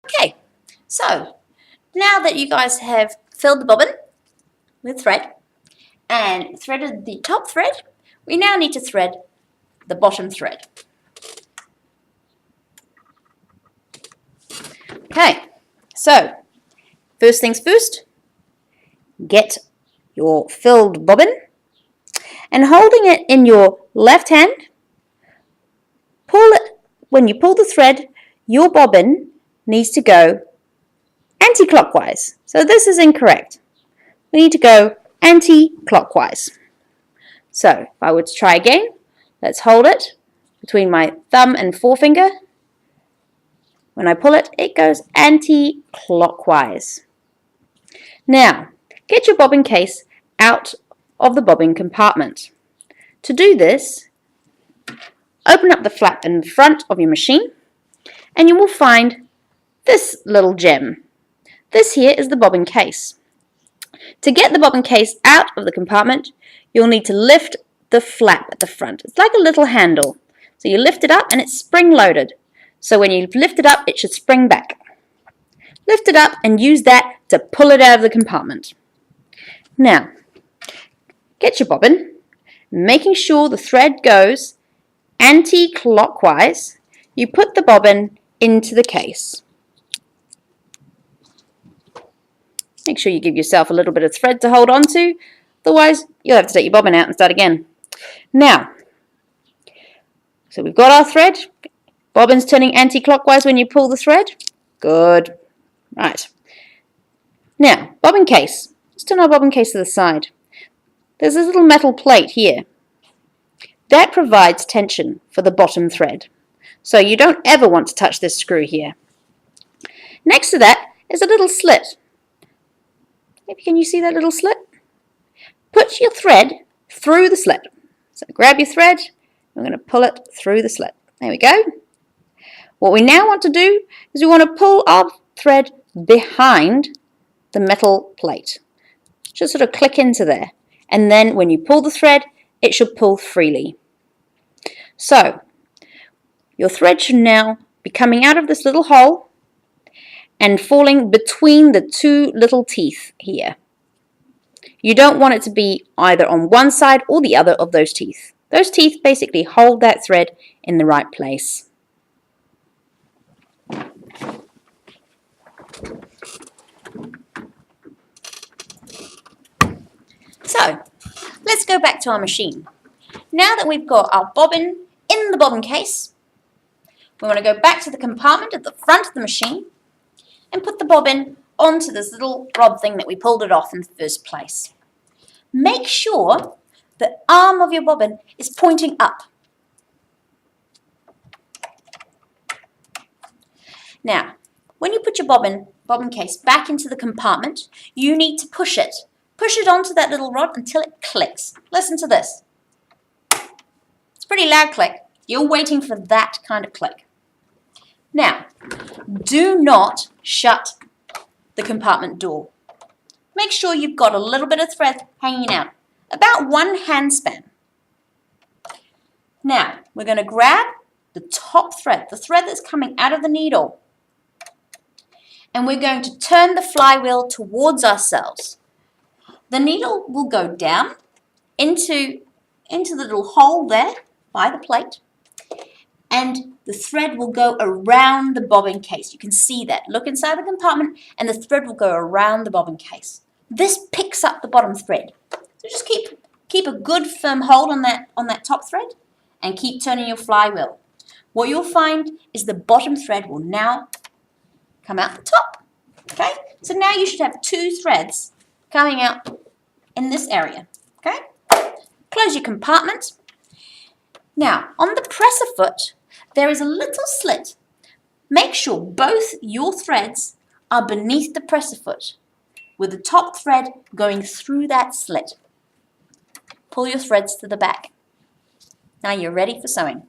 Okay, so now that you guys have filled the bobbin with thread and threaded the top thread, we now need to thread the bottom thread. Okay, so first things first, get your filled bobbin and holding it in your left hand, pull it. When you pull the thread, your bobbin needs to go anti-clockwise. So this is incorrect. We need to go anti-clockwise. So if I were to try again, let's hold it between my thumb and forefinger. When I pull it, it goes anti-clockwise. Now, get your bobbin case out of the bobbin compartment. To do this, open up the flap in front of your machine and you will find this little gem. This here is the bobbin case. To get the bobbin case out of the compartment, you'll need to lift the flap at the front. It's like a little handle. So you lift it up and it's spring-loaded. So when you lift it up, it should spring back. Lift it up and use that to pull it out of the compartment. Now, get your bobbin, making sure the thread goes anti-clockwise. You put the bobbin into the case. Make sure you give yourself a little bit of thread to hold on to, otherwise you'll have to take your bobbin out and start again. Now, so we've got our thread. Bobbin's turning anti-clockwise when you pull the thread. Good. Right. Now, bobbin case. Let's turn our bobbin case to the side. There's this little metal plate here. That provides tension for the bottom thread. So you don't ever want to touch this screw here. Next to that is a little slit. Can you see that little slit? Put your thread through the slit. So grab your thread, we're going to pull it through the slit. There we go. What we now want to do is we want to pull our thread behind the metal plate. Just sort of click into there. And then when you pull the thread, it should pull freely. So, your thread should now be coming out of this little hole and falling between the two little teeth here. You don't want it to be either on one side or the other of those teeth. Those teeth basically hold that thread in the right place. So, let's go back to our machine. Now that we've got our bobbin in the bobbin case, we want to go back to the compartment at the front of the machine and put the bobbin onto this little rod thing that we pulled it off in the first place. Make sure the arm of your bobbin is pointing up. Now, when you put your bobbin case back into the compartment, you need to push it. Push it onto that little rod until it clicks. Listen to this. It's a pretty loud click. You're waiting for that kind of click. Now, do not shut the compartment door. Make sure you've got a little bit of thread hanging out, about 1 hand span. Now, we're going to grab the top thread, the thread that's coming out of the needle, and we're going to turn the flywheel towards ourselves. The needle will go down into the little hole there by the plate, and the thread will go around the bobbin case. You can see that. Look inside the compartment and the thread will go around the bobbin case. This picks up the bottom thread. So just keep a good firm hold on that top thread and keep turning your flywheel. What you'll find is the bottom thread will now come out the top. Okay? So now you should have 2 threads coming out in this area. Okay? Close your compartment. Now, on the presser foot, there is a little slit. Make sure both your threads are beneath the presser foot, with the top thread going through that slit. Pull your threads to the back. Now you're ready for sewing.